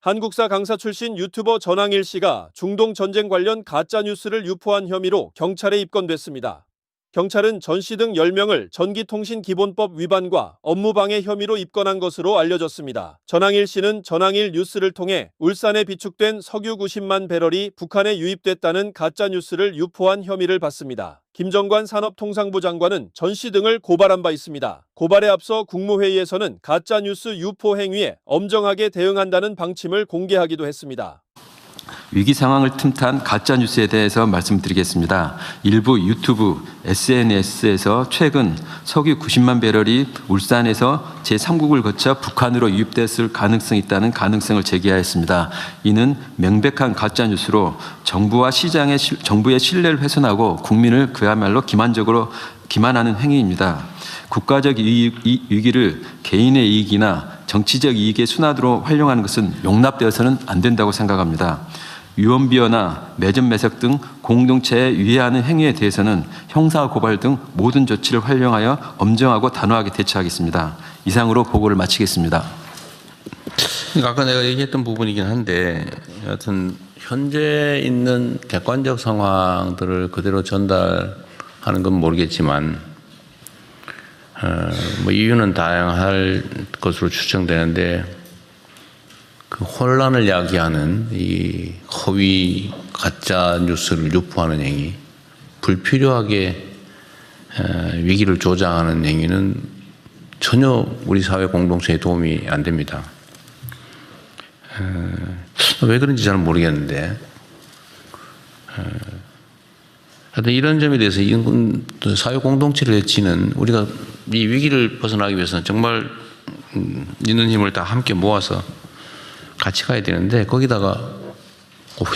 한국사 강사 출신 유튜버 전항일 씨가 중동 전쟁 관련 가짜뉴스를 유포한 혐의로 경찰에 입건됐습니다. 경찰은 전 씨 등 10명을 전기통신기본법 위반과 업무방해 혐의로 입건한 것으로 알려졌습니다. 전항일 씨는 전항일 뉴스를 통해 울산에 비축된 석유 90만 배럴이 북한에 유입됐다는 가짜뉴스를 유포한 혐의를 받습니다. 김정관 산업통상부 장관은 전 씨 등을 고발한 바 있습니다. 고발에 앞서 국무회의에서는 가짜뉴스 유포 행위에 엄정하게 대응한다는 방침을 공개하기도 했습니다. 위기 상황을 틈탄 가짜뉴스에 대해서 말씀드리겠습니다. 일부 유튜브, SNS에서 최근 석유 90만 배럴이 울산에서 제3국을 거쳐 북한으로 유입됐을 가능성이 있다는 가능성을 제기하였습니다. 이는 명백한 가짜뉴스로 정부의 신뢰를 훼손하고 국민을 그야말로 기만하는 행위입니다. 국가적 위기를 개인의 이익이나 정치적 이익의 순환으로 활용하는 것은 용납되어서는 안 된다고 생각합니다. 유언비어나 매점 매석 등 공동체에 위해하는 행위에 대해서는 형사 고발 등 모든 조치를 활용하여 엄정하고 단호하게 대처하겠습니다. 이상으로 보고를 마치겠습니다. 아까 내가 얘기했던 부분이긴 한데 여하튼 현재 있는 객관적 상황들을 그대로 전달하는 건 모르겠지만 이유는 다양할 것으로 추정되는데 그 혼란을 야기하는 이 허위 가짜 뉴스를 유포하는 행위, 불필요하게 위기를 조장하는 행위는 전혀 우리 사회 공동체에 도움이 안 됩니다. 왜 그런지 잘 모르겠는데 하여튼 이런 점에 대해서 사회 공동체를 해치는 우리가 이 위기를 벗어나기 위해서는 정말 있는 힘을 다 함께 모아서 같이 가야 되는데 거기다가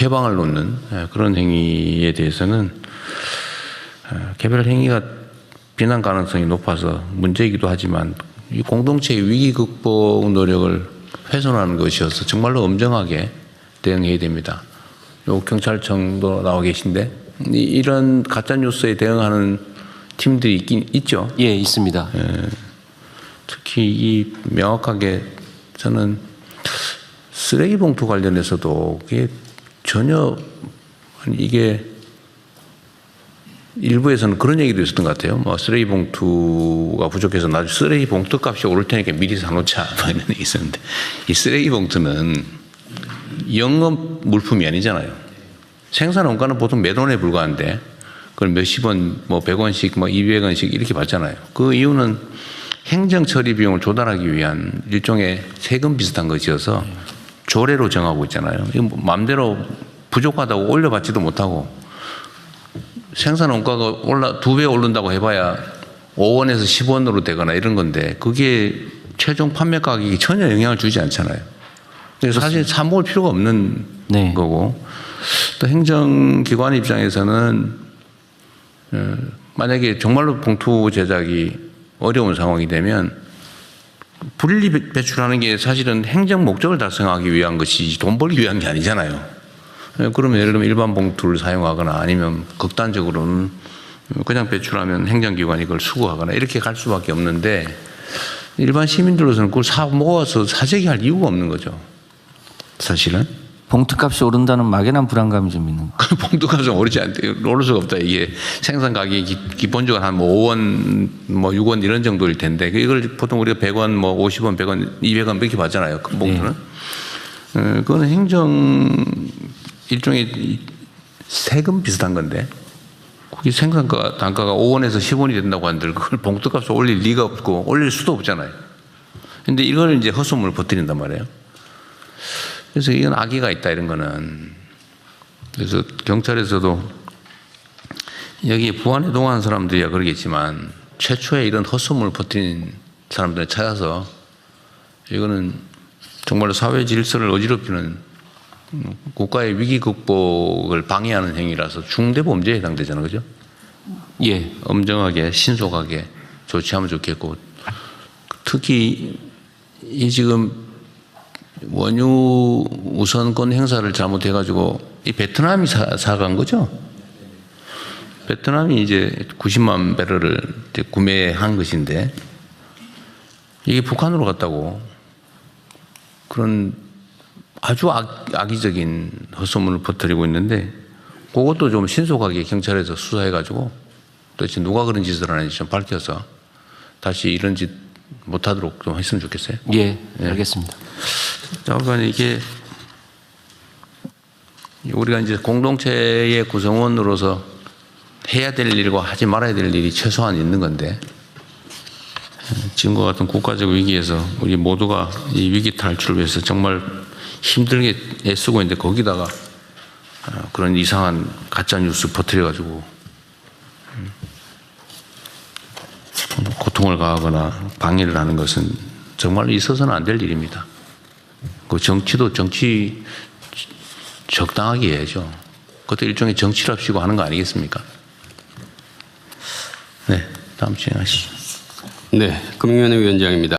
회방을 놓는 그런 행위에 대해서는 개별 행위가 비난 가능성이 높아서 문제이기도 하지만 이 공동체의 위기 극복 노력을 훼손하는 것이어서 정말로 엄정하게 대응해야 됩니다. 요 경찰청도 나와 계신데 이런 가짜 뉴스에 대응하는 팀들이 있긴 있죠. 예, 있습니다. 특히 이 명확하게 저는 쓰레기 봉투 관련해서도 그게 전혀 이게 일부에서는 그런 얘기도 있었던 것 같아요. 뭐 쓰레기 봉투가 부족해서 나중에 쓰레기 봉투 값이 오를 테니까 미리 사놓자 뭐 이런 얘기 있었는데 이 쓰레기 봉투는 영업 물품이 아니잖아요. 생산 원가는 보통 몇 원에 불과한데 그걸 몇십 원, 뭐 100원씩, 뭐 200원씩 이렇게 받잖아요. 그 이유는 행정 처리 비용을 조달하기 위한 일종의 세금 비슷한 것이어서 조례로 정하고 있잖아요. 이거 뭐 마음대로 부족하다고 올려받지도 못하고 생산 원가가 2배 오른다고 해봐야 5원에서 10원으로 되거나 이런 건데 그게 최종 판매 가격이 전혀 영향을 주지 않잖아요. 그래서 사실 사 먹을 필요가 없는 거고 또 행정기관 입장에서는 만약에 정말로 봉투 제작이 어려운 상황이 되면 불일리 배출하는 게 사실은 행정 목적을 달성하기 위한 것이지 돈 벌기 위한 게 아니잖아요. 그러면 예를 들면 일반 봉투를 사용하거나 아니면 극단적으로는 그냥 배출하면 행정기관이 그걸 수거하거나 이렇게 갈 수밖에 없는데 일반 시민들로서는 그걸 사 모아서 사재기할 이유가 없는 거죠. 사실은. 봉투값이 오른다는 막연한 불안감이 좀 있는 거예요. 봉투값은 오를 수가 없다. 이게 생산 가격이 기본적으로 한 뭐 5원, 뭐 6원 이런 정도일 텐데 이걸 보통 우리가 100원, 뭐 50원, 100원, 200원 이렇게 받잖아요. 큰 봉투는. 그거는 행정 일종의 세금 비슷한 건데 그게 생산 단가가 5원에서 10원이 된다고 한들 그걸 봉투값을 올릴 리가 없고 올릴 수도 없잖아요. 근데 이걸 이제 헛소문을 퍼뜨린단 말이에요. 그래서 이건 악의가 있다 이런 거는. 그래서 경찰에서도 여기 부안에 동원한 사람들이야 그러겠지만 최초에 이런 헛소문을 퍼뜨린 사람들을 찾아서 이거는 정말로 사회 질서를 어지럽히는 국가의 위기 극복을 방해하는 행위라서 중대 범죄에 해당되잖아요, 그죠? 예. 엄정하게 신속하게 조치하면 좋겠고 특히 이 지금 원유 우선권 행사를 잘못해가지고 이 베트남이 사간 거죠. 베트남이 이제 90만 배럴을 이제 구매한 것인데 이게 북한으로 갔다고 그런 아주 악의적인 헛소문을 퍼뜨리고 있는데 그것도 좀 신속하게 경찰에서 수사해가지고 도대체 누가 그런 짓을 하는지 좀 밝혀서 다시 이런 짓 못하도록 좀 했으면 좋겠어요. 예, 알겠습니다. 그러니까 이게 우리가 이제 공동체의 구성원으로서 해야 될 일과 하지 말아야 될 일이 최소한 있는 건데 지금과 같은 국가적 위기에서 우리 모두가 이 위기 탈출을 위해서 정말 힘들게 애쓰고 있는데 거기다가 그런 이상한 가짜 뉴스 퍼뜨려가지고 고통을 가하거나 방해를 하는 것은 정말 있어서는 안 될 일입니다. 그 정치도 정치 적당하게 해야죠. 그것도 일종의 정치랍시고 하는 거 아니겠습니까? 네, 다음 진행하시죠. 네, 금융위원회 위원장입니다.